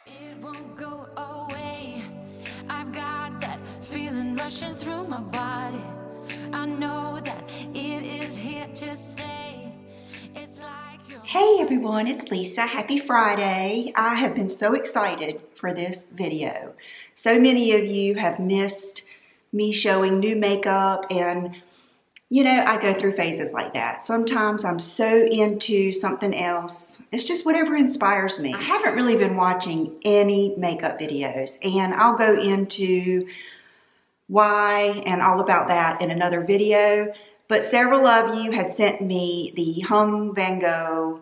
It won't go away. I've got that feeling rushing through my body. I know that it is here to stay. It's like you're... Hey everyone, it's Lisa. Happy Friday. I have been so excited for this video. So many of you have missed me showing new makeup, and you know, I go through phases like that. Sometimes I'm so into something else. It's just whatever inspires me. I haven't really been watching any makeup videos, and I'll go into why and all about that in another video. But several of you had sent me the Hung Van Gogh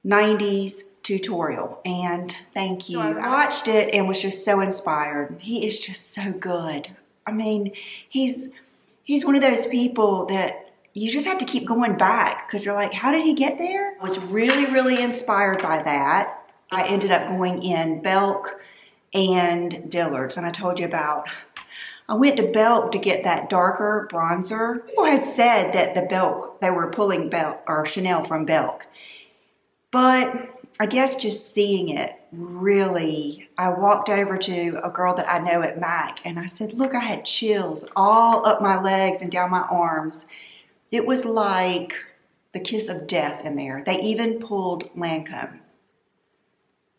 90s tutorial, and thank you. So I watched it and was just so inspired. He is just so good. I mean, he's one of those people that you just have to keep going back because you're like, how did he get there? I was really, really inspired by that. I ended up going in Belk and Dillard's, and I told you about, I went to Belk to get that darker bronzer. People had said that the Belk, they were pulling Belk or Chanel from Belk. But I guess just seeing it really, I walked over to a girl that I know at MAC and I said, look, I had chills all up my legs and down my arms. It was like the kiss of death in there. They even pulled Lancome.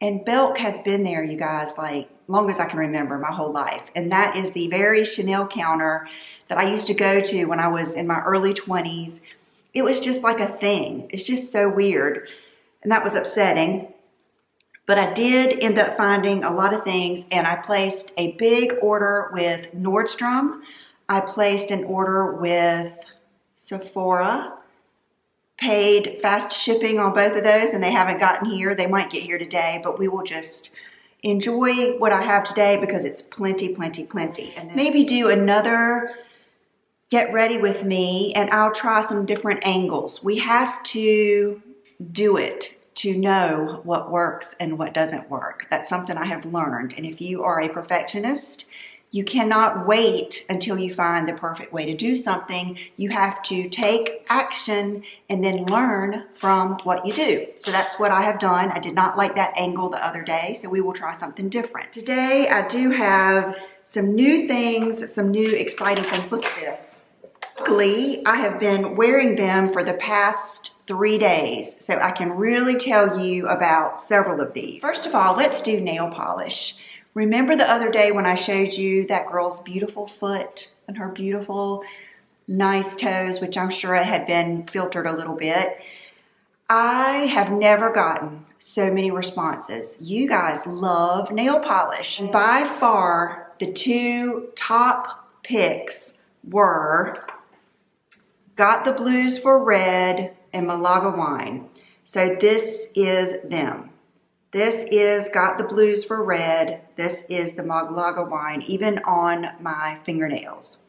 And Belk has been there, you guys, like long as I can remember, my whole life. And that is the very Chanel counter that I used to go to when I was in my early 20s. It was just like a thing. It's just so weird. And that was upsetting. But I did end up finding a lot of things, and I placed a big order with Nordstrom. I placed an order with Sephora. Paid fast shipping on both of those, and they haven't gotten here. They might get here today, but we will just enjoy what I have today because it's plenty, plenty, plenty. And then maybe do another get ready with me, and I'll try some different angles. We have to do it to know what works and what doesn't work. That's something I have learned. And if you are a perfectionist, you cannot wait until you find the perfect way to do something. You have to take action and then learn from what you do. So that's what I have done. I did not like that angle the other day, so we will try something different. Today I do have some new things, some new exciting things. Look at this. Luckily, I have been wearing them for the past 3 days, so I can really tell you about several of these. First of all, let's do nail polish. Remember the other day when I showed you that girl's beautiful foot and her beautiful, nice toes, which I'm sure it had been filtered a little bit? I have never gotten so many responses. You guys love nail polish. And by far, the two top picks were Got the Blues for Red and Malaga Wine. So this is them. This is Got the Blues for Red. This is the Malaga Wine, even on my fingernails.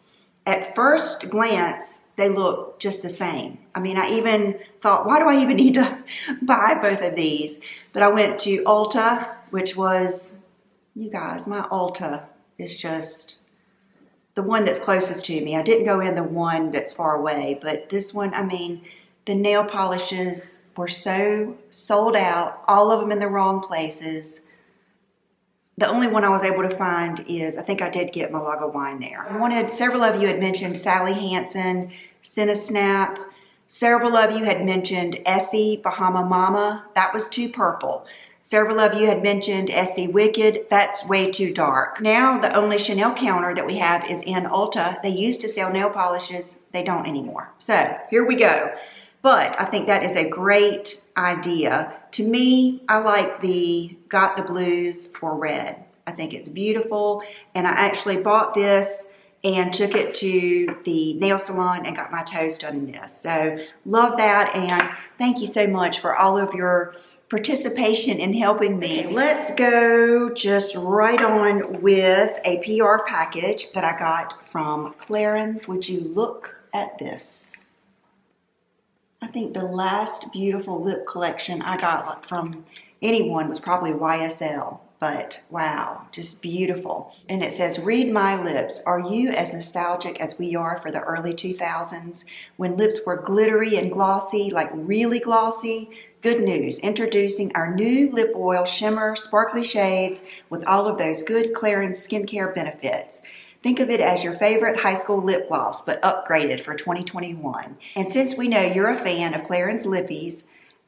At first glance, they look just the same. I mean, I even thought, why do I even need to buy both of these? But I went to Ulta, which was, you guys, my Ulta is just the one that's closest to me. I didn't go in the one that's far away, but this one, I mean, the nail polishes were so sold out, all of them in the wrong places. The only one I was able to find is, I think I did get Malaga Wine there. Several of you had mentioned Sally Hansen, Cinesnap. Several of you had mentioned Essie Bahama Mama. That was too purple. Several of you had mentioned Essie Wicked. That's way too dark. Now the only Chanel counter that we have is in Ulta. They used to sell nail polishes. They don't anymore. So here we go. But I think that is a great idea. To me, I like the Got the Blues for Red. I think it's beautiful. And I actually bought this and took it to the nail salon and got my toes done in this. So love that, and thank you so much for all of your participation in helping me. Let's go just right on with a PR package that I got from Clarins. Would you look at this? I think the last beautiful lip collection I got from anyone was probably YSL, but wow, just beautiful. And it says, read my lips. Are you as nostalgic as we are for the early 2000s when lips were glittery and glossy, like really glossy? Good news, introducing our new lip oil shimmer sparkly shades with all of those good Clarins skincare benefits. Think of it as your favorite high school lip gloss, but upgraded for 2021. And since we know you're a fan of Clarins lippies,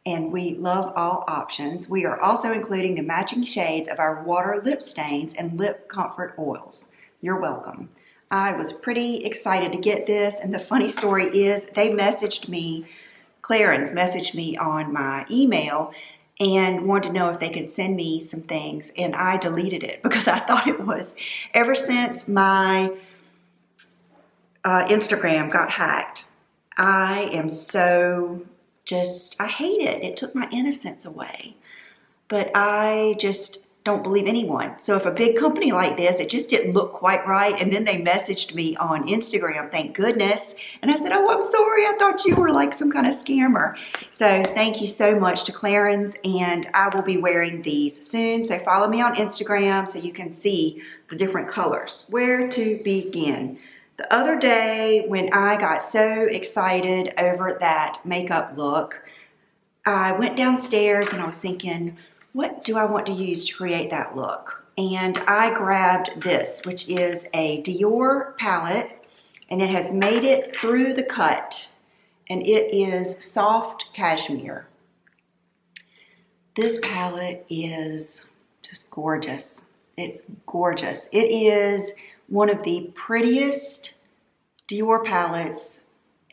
and we love all options, we are also including the matching shades of our water lip stains and lip comfort oils. You're welcome. I was pretty excited to get this, and the funny story is they messaged me, Clarins messaged me on my email and wanted to know if they could send me some things, and I deleted it because I thought it was, ever since my Instagram got hacked, I am so I hate it. It took my innocence away. But I just don't believe anyone. So if a big company like this, it just didn't look quite right, and then they messaged me on Instagram, thank goodness, and I said, oh, I'm sorry, I thought you were like some kind of scammer. So thank you so much to Clarins, and I will be wearing these soon. So follow me on Instagram so you can see the different colors. Where to begin? The other day when I got so excited over that makeup look, I went downstairs and I was thinking, what do I want to use to create that look? And I grabbed this, which is a Dior palette, and it has made it through the cut, and it is soft cashmere. This palette is just gorgeous. It's gorgeous. It is one of the prettiest Dior palettes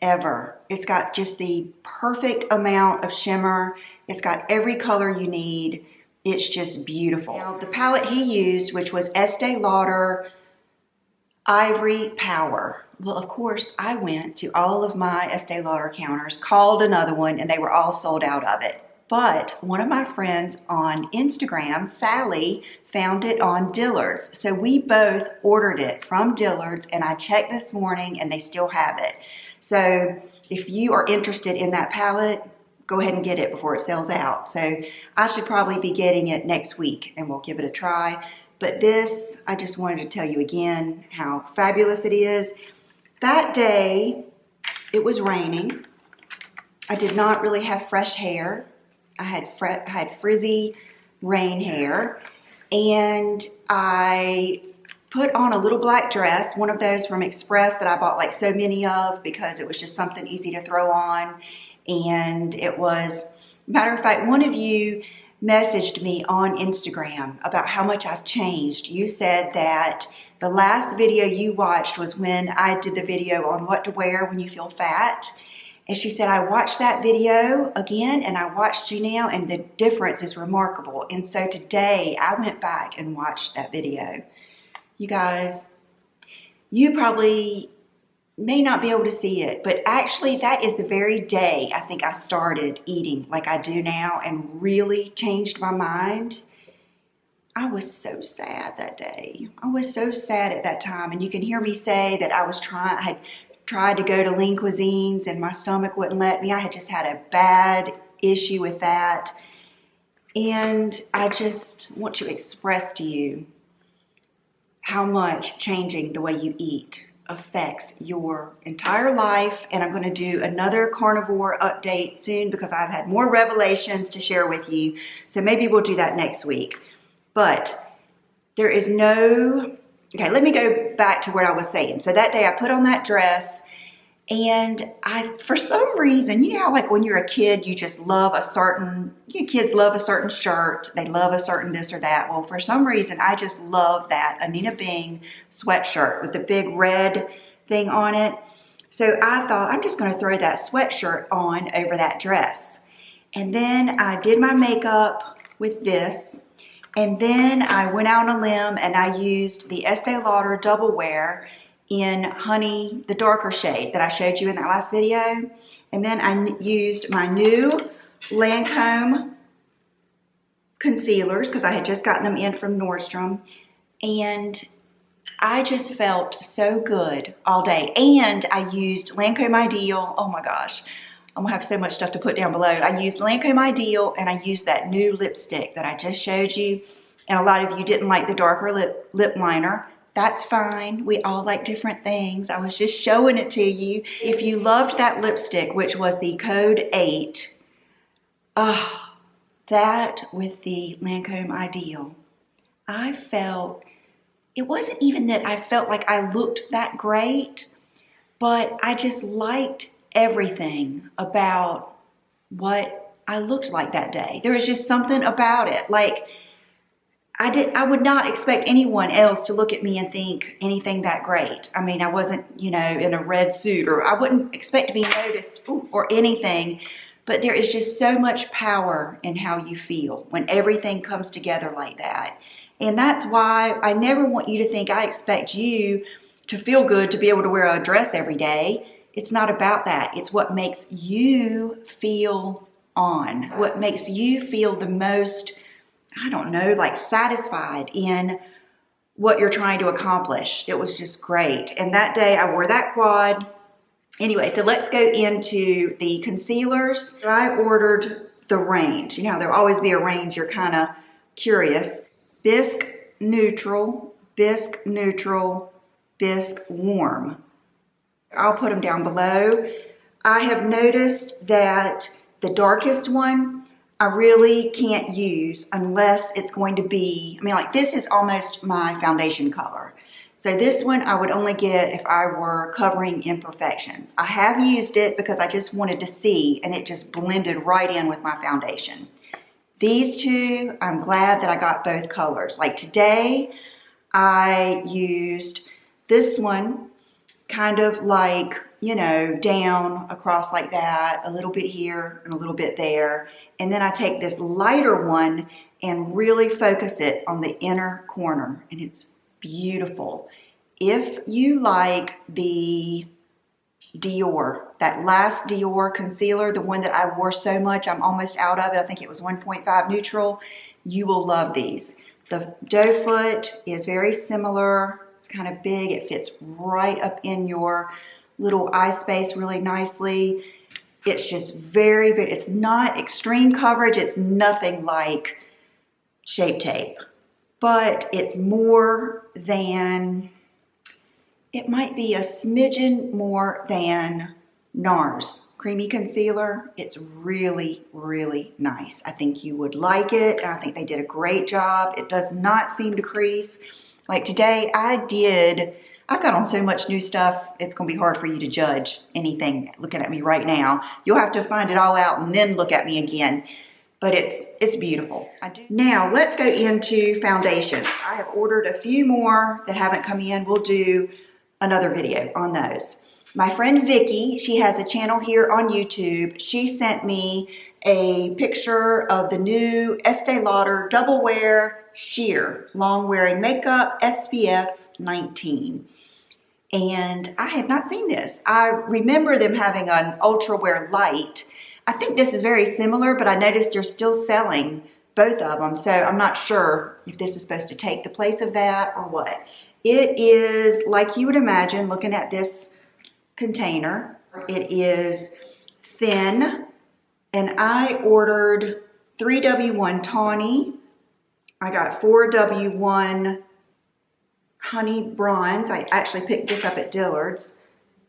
ever. It's got just the perfect amount of shimmer. It's got every color you need. It's just beautiful. Now, the palette he used, which was Estee Lauder Ivory Power. Well, of course, I went to all of my Estee Lauder counters, called another one, and they were all sold out of it. But one of my friends on Instagram, Sally, found it on Dillard's. So we both ordered it from Dillard's, and I checked this morning and they still have it. So if you are interested in that palette, go ahead and get it before it sells out. So I should probably be getting it next week, and we'll give it a try. But this, I just wanted to tell you again how fabulous it is. That day, it was raining. I did not really have fresh hair. I had frizzy rain hair, and I put on a little black dress, one of those from Express that I bought like so many of because it was just something easy to throw on. And it was, matter of fact, one of you messaged me on Instagram about how much I've changed. You said that the last video you watched was when I did the video on what to wear when you feel fat. And she said, I watched that video again, and I watched you now, and the difference is remarkable. And so today I went back and watched that video. You guys, you probably may not be able to see it, but actually that is the very day I think I started eating like I do now and really changed my mind. I was so sad that day. I was so sad at that time, and you can hear me say that I had tried to go to Lean Cuisines and my stomach wouldn't let me. I had just had a bad issue with that. And I just want to express to you how much changing the way you eat affects your entire life. And I'm going to do another carnivore update soon because I've had more revelations to share with you. So maybe we'll do that next week. But there is no... Okay, let me go back to what I was saying. So that day I put on that dress, and for some reason, you know how like when you're a kid, you just love a certain, kids love a certain shirt, they love a certain this or that. Well, for some reason, I just love that Anina Bing sweatshirt with the big red thing on it. So I thought, I'm just gonna throw that sweatshirt on over that dress. And then I did my makeup with this. And then I went out on a limb and I used the Estee Lauder Double Wear in Honey, the darker shade that I showed you in that last video. And then I used my new Lancome concealers because I had just gotten them in from Nordstrom. And I just felt so good all day. And I used Lancome Ideal. Oh my gosh. I'm gonna have so much stuff to put down below. I used Lancome Ideal, and I used that new lipstick that I just showed you. And a lot of you didn't like the darker lip liner. That's fine. We all like different things. I was just showing it to you. If you loved that lipstick, which was the code 8, oh, that with the Lancome Ideal, I felt, it wasn't even that I felt like I looked that great, but I just liked everything about what I looked like that day. There was just something about it. Like, I would not expect anyone else to look at me and think anything that great. I mean, I wasn't, you know, in a red suit, or I wouldn't expect to be noticed or anything, but there is just so much power in how you feel when everything comes together like that. And that's why I never want you to think I expect you to feel good to be able to wear a dress every day. It's not about that. It's what makes you feel on, what makes you feel the most, I don't know, like satisfied in what you're trying to accomplish. It was just great. And that day I wore that quad. Anyway, so let's go into the concealers. I ordered the range. You know, there'll always be a range. You're kind of curious. Bisque Neutral, Bisque Neutral, Bisque Warm. I'll put them down below. I have noticed that the darkest one I really can't use unless it's going to be, I mean, like this is almost my foundation color. So this one I would only get if I were covering imperfections. I have used it because I just wanted to see, and it just blended right in with my foundation. These two, I'm glad that I got both colors. Like today, I used this one kind of like, you know, down across like that, a little bit here and a little bit there. And then I take this lighter one and really focus it on the inner corner, and it's beautiful. If you like the Dior, that last Dior concealer, the one that I wore so much, I'm almost out of it. I think it was 1.5 neutral. You will love these. The doe foot is very similar. It's kind of big. It fits right up in your little eye space really nicely. It's just very, it's not extreme coverage. It's nothing like Shape Tape, but it's more than, it might be a smidgen more than NARS Creamy Concealer. It's really, really nice. I think you would like it, and I think they did a great job. It does not seem to crease. Like today, I've got on so much new stuff, it's going to be hard for you to judge anything looking at me right now. You'll have to find it all out and then look at me again. But it's beautiful. Now, let's go into foundations. I have ordered a few more that haven't come in. We'll do another video on those. My friend Vicky, she has a channel here on YouTube. She sent me a picture of the new Estee Lauder Double Wear Sheer Long Wearing Makeup SPF 19. And I had not seen this. I remember them having an Ultra Wear Light. I think this is very similar, but I noticed they're still selling both of them. So I'm not sure if this is supposed to take the place of that or what. It is like you would imagine looking at this container. It is thin, and I ordered 3W1 Tawny. I got 4W1 Honey Bronze. I actually picked this up at Dillard's,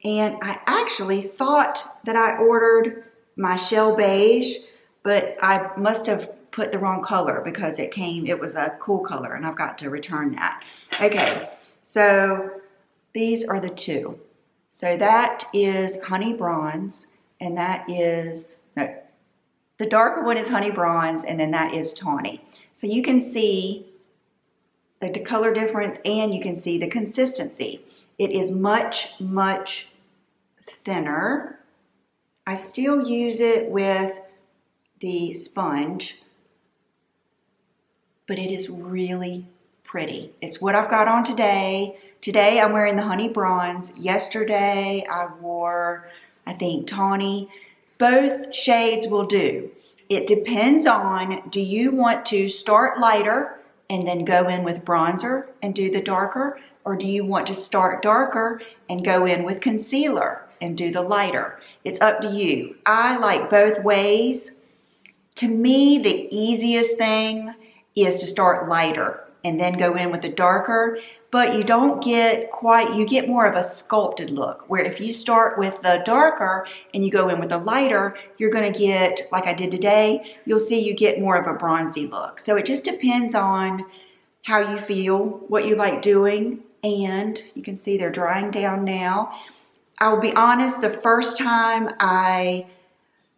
and I actually thought that I ordered my Shell Beige, but I must have put the wrong color because it was a cool color, and I've got to return that. Okay, so these are the two. So that is Honey Bronze, and that is, no, the darker one is Honey Bronze, and then that is Tawny. So you can see the color difference, and you can see the consistency. It is much, much thinner. I still use it with the sponge, but it is really pretty. It's what I've got on today. Today I'm wearing the Honey Bronze. Yesterday I wore, I think, Tawny. Both shades will do. It depends on, do you want to start lighter and then go in with bronzer and do the darker? Or do you want to start darker and go in with concealer and do the lighter? It's up to you. I like both ways. To me, the easiest thing is to start lighter and then go in with the darker, but you don't get quite, you get more of a sculpted look, where if you start with the darker and you go in with the lighter, you're gonna get, like I did today, you'll see you get more of a bronzy look. So it just depends on how you feel, what you like doing, and you can see they're drying down now. I'll be honest, the first time I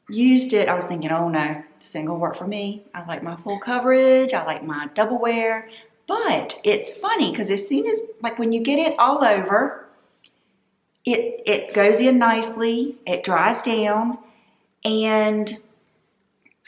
used it, I was thinking, oh no, this ain't gonna work for me. I like my full coverage, I like my double wear. But it's funny because as soon as, like when you get it all over, it goes in nicely, it dries down, and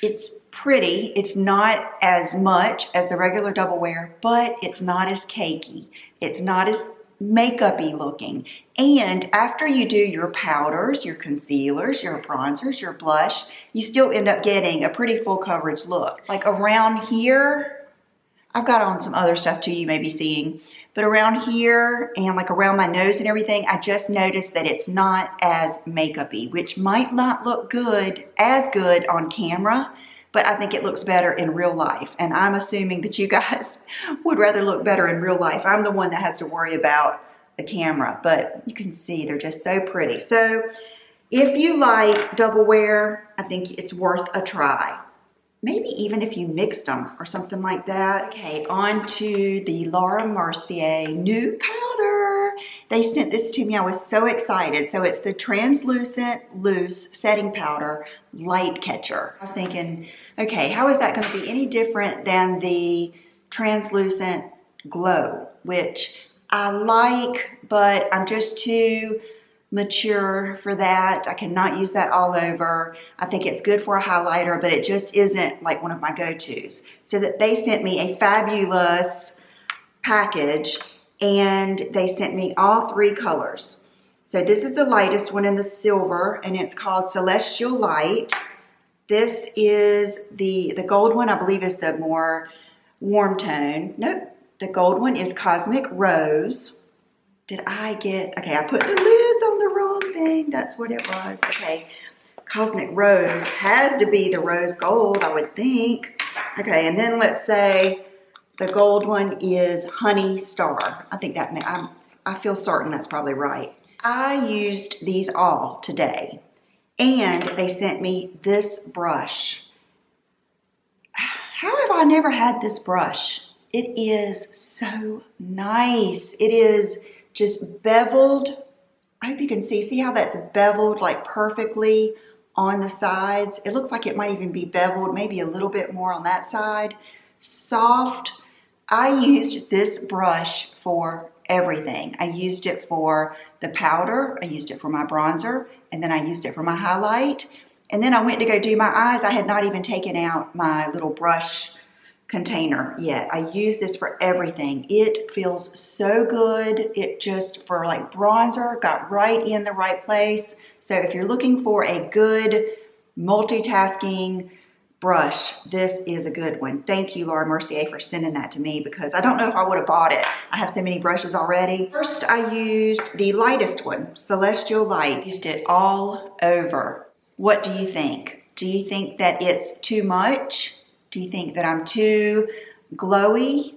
it's pretty. It's not as much as the regular double wear, but it's not as cakey. It's not as makeup-y looking. And after you do your powders, your concealers, your bronzers, your blush, you still end up getting a pretty full coverage look. Like around here, I've got on some other stuff too you may be seeing, but around here and like around my nose and everything, I just noticed that it's not as makeup-y, which might not look as good on camera, but I think it looks better in real life. And I'm assuming that you guys would rather look better in real life. I'm the one that has to worry about the camera, but you can see they're just so pretty. So if you like double wear, I think it's worth a try. Maybe even if you mixed them or something like that. Okay, on to the Laura Mercier new powder. They sent this to me, I was so excited. So it's the Translucent Loose Setting Powder Light Catcher. I was thinking, okay, how is that gonna be any different than the Translucent Glow, which I like, but I'm just too mature for that. I cannot use that all over. I think it's good for a highlighter, but it just isn't like one of my go-tos. So that they sent me a fabulous package and they sent me all 3 colors. So this is the lightest one in the silver and it's called Celestial Light. This is the gold one, I believe is the more warm tone. Nope, the gold one is Cosmic Rose. Did I get, okay, I put the lids on the wrong thing. That's what it was. Okay, Cosmic Rose has to be the rose gold, I would think. Okay, and then let's say the gold one is Honey Star. I think that, I feel certain that's probably right. I used these all today and they sent me this brush. How have I never had this brush? It is so nice. It is just beveled. I hope you can see how that's beveled like perfectly on the sides. It looks like it might even be beveled maybe a little bit more on that side. Soft. I used this brush for everything. I used it for the powder, I used it for my bronzer, and then I used it for my highlight. And then I went to go do my eyes. I had not even taken out my little brush container yet. I use this for everything. It feels so good. It just, for like bronzer, got right in the right place. So if you're looking for a good multitasking brush, this is a good one. Thank you, Laura Mercier, for sending that to me because I don't know if I would have bought it. I have so many brushes already. First, I used the lightest one, Celestial Light. Used it all over. What do you think? Do you think that it's too much? Do you think that I'm too glowy?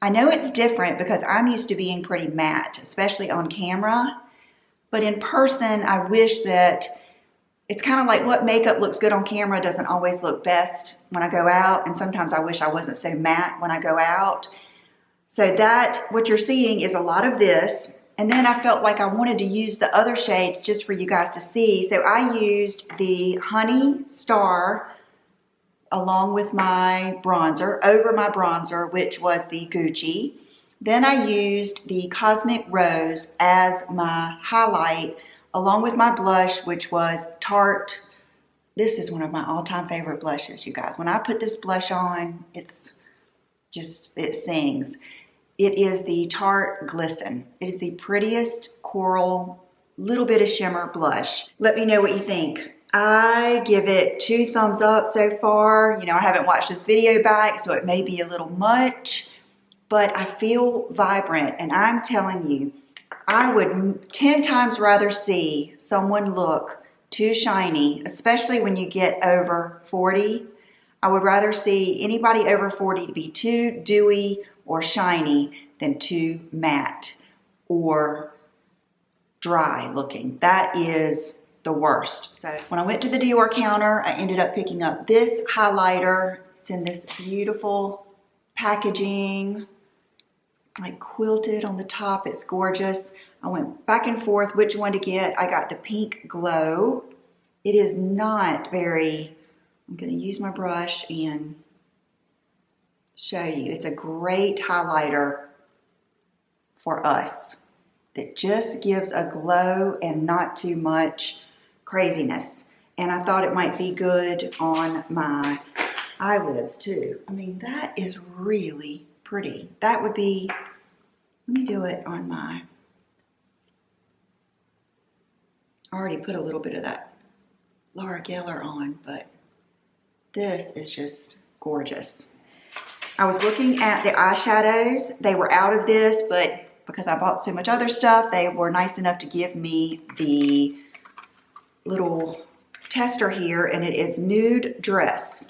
I know it's different because I'm used to being pretty matte, especially on camera. But in person, I wish that it's kind of like what makeup looks good on camera doesn't always look best when I go out. And sometimes I wish I wasn't so matte when I go out. So that, what you're seeing is a lot of this. And then I felt like I wanted to use the other shades just for you guys to see. So I used the Honey Star along with my bronzer, over my bronzer, which was the Gucci. Then I used the Cosmic Rose as my highlight, along with my blush, which was Tarte. This is one of my all-time favorite blushes, you guys. When I put this blush on, it's just, it sings. It is the Tarte Glisten. It is the prettiest coral, little bit of shimmer blush. Let me know what you think. I give it 2 thumbs up so far. You know, I haven't watched this video back, so it may be a little much, but I feel vibrant, and I'm telling you, I would 10 times rather see someone look too shiny, especially when you get over 40. I would rather see anybody over 40 to be too dewy or shiny than too matte or dry looking. That is the worst. So when I went to the Dior counter, I ended up picking up this highlighter. It's in this beautiful packaging, like quilted on the top. It's gorgeous. I went back and forth which one to get. I got the Pink Glow. It is not very, I'm going to use my brush and show you. It's a great highlighter for us that just gives a glow and not too much craziness. And I thought it might be good on my eyelids too. I mean, that is really pretty. That would be, let me do it on my, I already put a little bit of that Laura Geller on, but this is just gorgeous. I was looking at the eyeshadows. They were out of this, but because I bought so much other stuff, they were nice enough to give me the little tester here, and it is Nude Dress.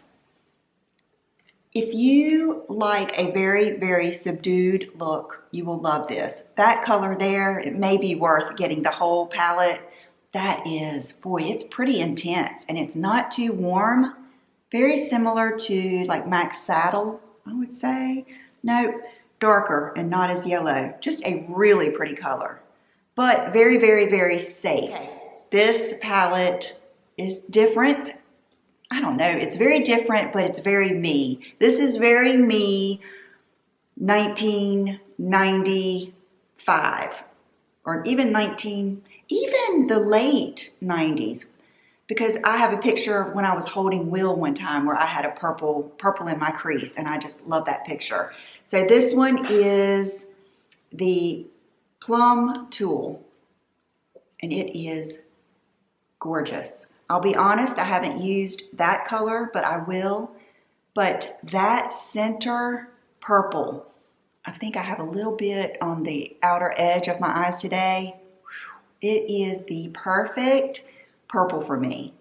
If you like a very, very subdued look, you will love this. That color there, it may be worth getting the whole palette. That is, boy, it's pretty intense, and it's not too warm. Very similar to like MAC Saddle, I would say. No, darker and not as yellow. Just a really pretty color, but very, very, very safe. Okay. This palette is different. I don't know, it's very different, but it's very me. This is very me 1995 or even the late 90s. Because I have a picture of when I was holding Will one time where I had a purple in my crease, and I just love that picture. So this one is the Plum Tool, and it is gorgeous. I'll be honest, I haven't used that color, but I will. But that center purple, I think I have a little bit on the outer edge of my eyes today. It is the perfect purple for me.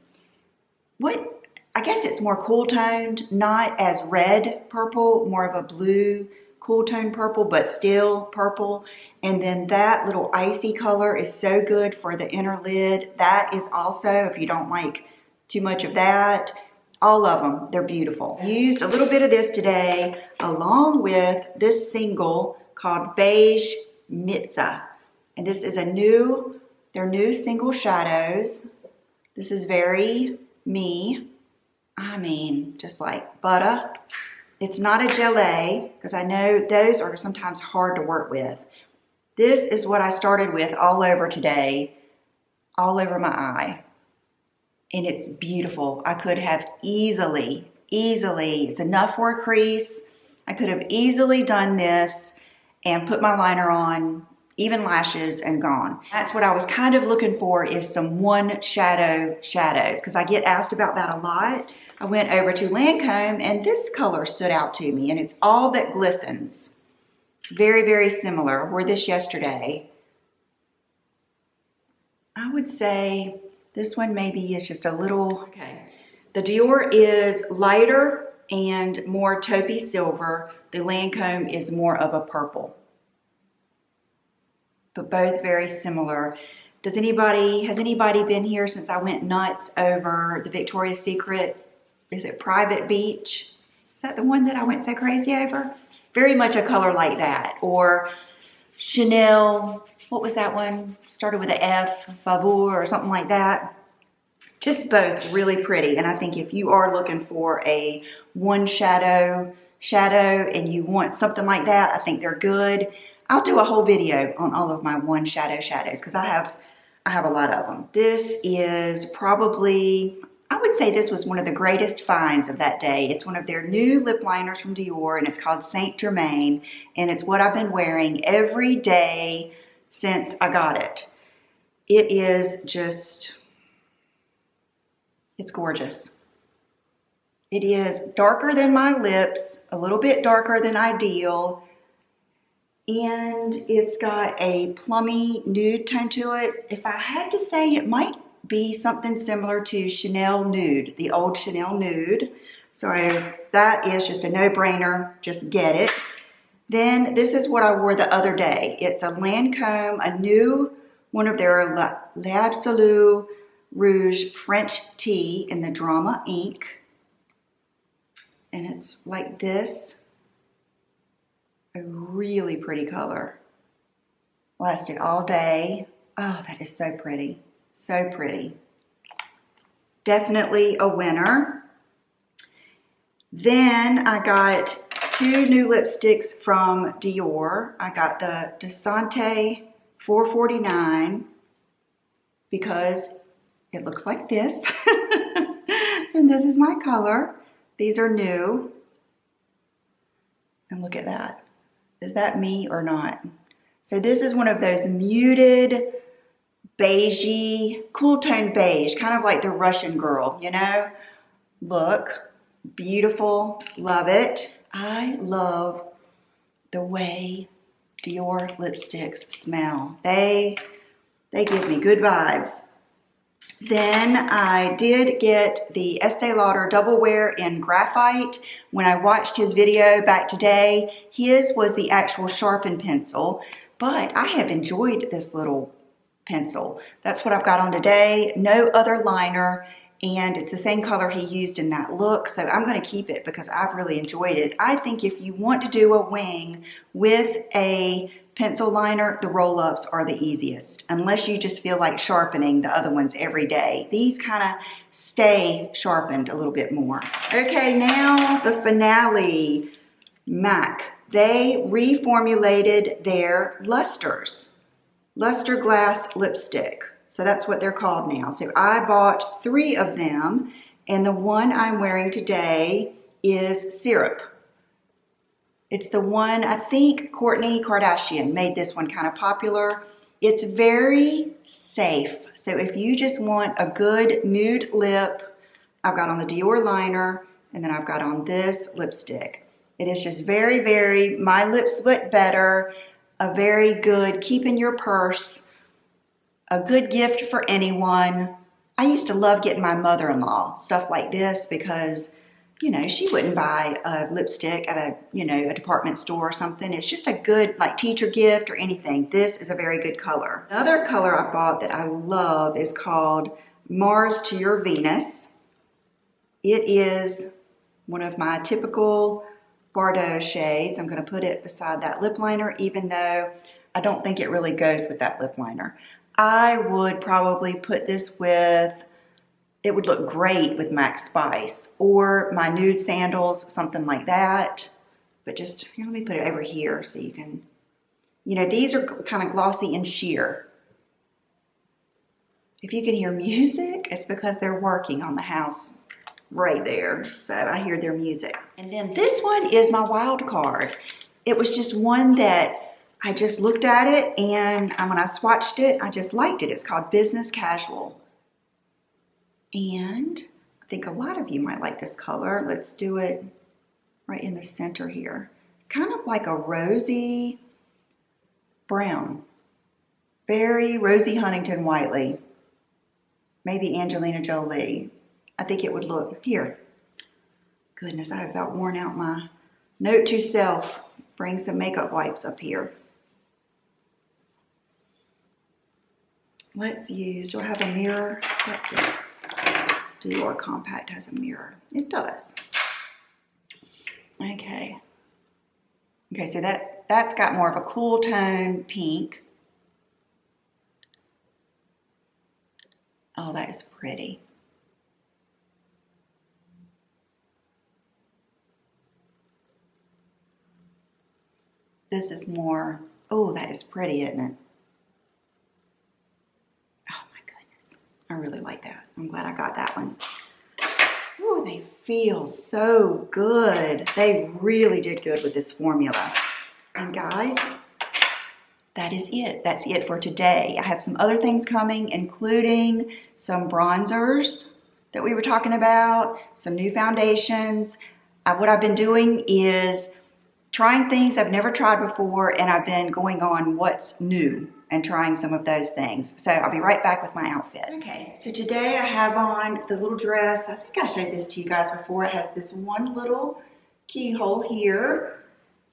I guess it's more cool toned, not as red purple, more of a blue cool tone purple, but still purple. And then that little icy color is so good for the inner lid. That is also, if you don't like too much of that, all of them, they're beautiful. I used a little bit of this today along with this single called Beige Mitza. And this is their new single shadows. This is very me. I mean, just like butter. It's not a gelée, because I know those are sometimes hard to work with. This is what I started with all over today, all over my eye. And it's beautiful. I could have easily, it's enough for a crease. I could have easily done this and put my liner on, even lashes, and gone. That's what I was kind of looking for, is some one shadow shadows, because I get asked about that a lot. I went over to Lancome, and this color stood out to me, and it's All That Glistens. Very, very similar. Wore this yesterday. I would say this one maybe is just a little, okay. The Dior is lighter and more taupey silver. The Lancome is more of a purple. But both very similar. Has anybody been here since I went nuts over the Victoria's Secret, is it Private Beach? Is that the one that I went so crazy over? Very much a color like that. Or Chanel, what was that one? Started with an F, Favor or something like that. Just both really pretty. And I think if you are looking for a one shadow and you want something like that, I think they're good. I'll do a whole video on all of my one shadow shadows, because I have a lot of them. This is probably, I would say this was one of the greatest finds of that day. It's one of their new lip liners from Dior, and it's called Saint Germain, and it's what I've been wearing every day since I got it. It is just, it's gorgeous. It is darker than my lips, a little bit darker than ideal. And it's got a plummy nude tone to it. If I had to say, it might be something similar to Chanel Nude, the old Chanel Nude. So that is just a no-brainer. Just get it. Then this is what I wore the other day. It's a Lancome, a new one of their L'Absolu Rouge French tea in the Drama ink. And it's like this. A really pretty color. Lasted all day. Oh, that is so pretty. So pretty. Definitely a winner. Then I got 2 new lipsticks from Dior. I got the Desante 449 because it looks like this. And this is my color. These are new. And look at that. Is that me or not? So this is one of those muted, beigey, cool tone beige, kind of like the Russian girl, you know? Look, beautiful, love it. I love the way Dior lipsticks smell. They give me good vibes. Then I did get the Estee Lauder Double Wear in Graphite. When I watched his video back today, his was the actual sharpened pencil, but I have enjoyed this little pencil. That's what I've got on today. No other liner, and it's the same color he used in that look, so I'm going to keep it because I've really enjoyed it. I think if you want to do a wing with a pencil liner, the roll-ups are the easiest, unless you just feel like sharpening the other ones every day. These kind of stay sharpened a little bit more. Okay, now the finale. MAC. They reformulated their Luster Glass lipstick. So that's what they're called now. So I bought 3 of them, and the one I'm wearing today is Syrup. It's the one, I think Kourtney Kardashian made this one kind of popular. It's very safe. So if you just want a good nude lip, I've got on the Dior liner, and then I've got on this lipstick. It is just very, very, my lips look better, a very good, keep in your purse, a good gift for anyone. I used to love getting my mother-in-law stuff like this because, you know, she wouldn't buy a lipstick at a, you know, a department store or something. It's just a good, like, teacher gift or anything. This is a very good color. Another color I bought that I love is called Mars to Your Venus. It is one of my typical Bordeaux shades. I'm going to put it beside that lip liner, even though I don't think it really goes with that lip liner. I would probably put this with, it would look great with MAC Spice or my nude sandals, something like that. But just, here, let me put it over here so you can, you know, these are kind of glossy and sheer. If you can hear music, it's because they're working on the house right there. So I hear their music. And then this one is my wild card. It was just one that I just looked at it, and when I swatched it, I just liked it. It's called Business Casual. And I think a lot of you might like this color. Let's do it right in the center here. It's kind of like a rosy brown. Very Rosie Huntington Whiteley. Maybe Angelina Jolie. I think it would look, here. Goodness, I have about worn out my note to self. Bring some makeup wipes up here. Let's use, do I have a mirror? This Dior Compact has a mirror. It does. Okay. Okay, so that's got more of a cool tone pink. Oh, that is pretty. This is more, oh, that is pretty, isn't it? I really like that. I'm glad I got that one. Ooh, they feel so good. They really did good with this formula. And guys, that is it. That's it for today. I have some other things coming, including some bronzers that we were talking about, some new foundations. What I've been doing is trying things I've never tried before, and I've been going on what's new and trying some of those things. So I'll be right back with my outfit. Okay, so today I have on the little dress. I think I showed this to you guys before. It has this one little keyhole here,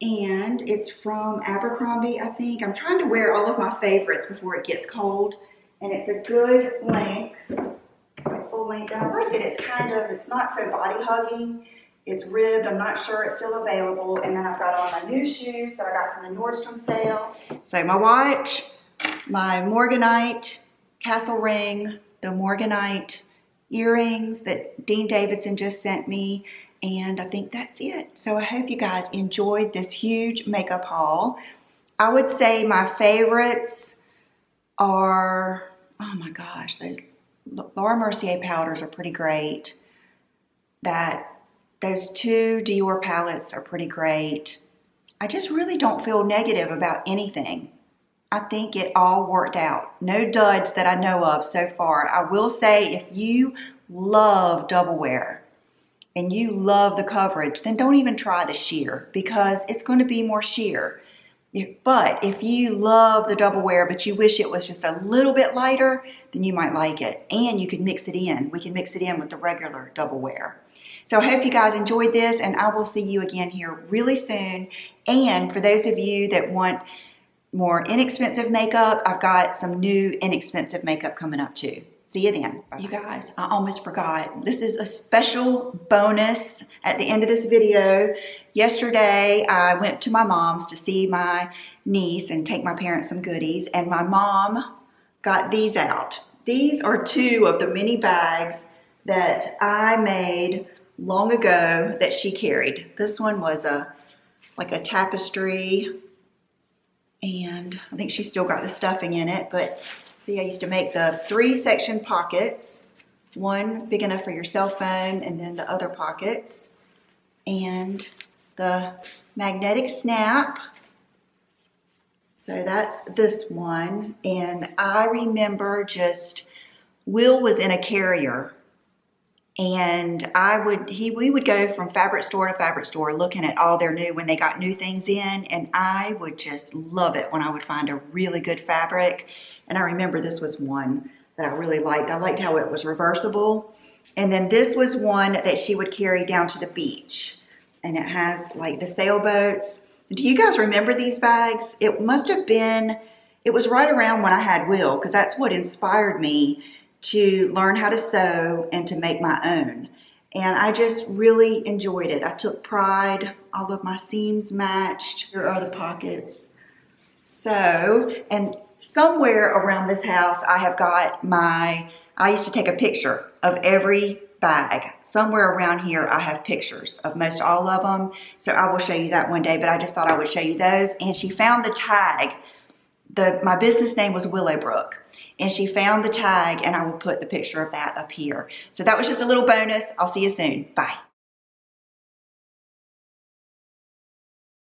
and it's from Abercrombie, I think. I'm trying to wear all of my favorites before it gets cold, and it's a good length. It's like full length, and I like that it's not so body hugging. It's ribbed. I'm not sure it's still available. And then I've got all my new shoes that I got from the Nordstrom sale. So my watch, my Morganite castle ring, the Morganite earrings that Dean Davidson just sent me, and I think that's it. So I hope you guys enjoyed this huge makeup haul. I would say my favorites are, oh my gosh, those Laura Mercier powders are pretty great. Those two Dior palettes are pretty great. I just really don't feel negative about anything. I think it all worked out. No duds that I know of so far. I will say, if you love double wear and you love the coverage, then don't even try the sheer, because it's going to be more sheer. But if you love the double wear but you wish it was just a little bit lighter, then you might like it. And you can mix it in. We can mix it in with the regular double wear. So I hope you guys enjoyed this, and I will see you again here really soon. And for those of you that want more inexpensive makeup, I've got some new inexpensive makeup coming up too. See you then. Bye-bye. You guys, I almost forgot. This is a special bonus at the end of this video. Yesterday, I went to my mom's to see my niece and take my parents some goodies, and my mom got these out. These are two of the mini bags that I made long ago that she carried. This one was like a tapestry, and I think she still got the stuffing in it, but see, I used to make the 3-section pockets, one big enough for your cell phone, and then the other pockets, and the magnetic snap. So that's this one, and I remember Will was in a carrier, and we would go from fabric store to fabric store looking at all their when they got new things in, and I would just love it when I would find a really good fabric. And I remember this was one that I really liked. I liked how it was reversible. And then this was one that she would carry down to the beach, and it has like the sailboats. Do you guys remember these bags? It was right around when I had Will, because that's what inspired me to learn how to sew and to make my own. And I just really enjoyed it. I took pride. All of my seams matched. Here are the pockets. So, and somewhere around this house, I have got I used to take a picture of every bag. Somewhere around here, I have pictures of most all of them. So I will show you that one day, but I just thought I would show you those. And she found the tag. My business name was Willowbrook, and she found the tag, and I will put the picture of that up here. So that was just a little bonus. I'll see you soon. Bye.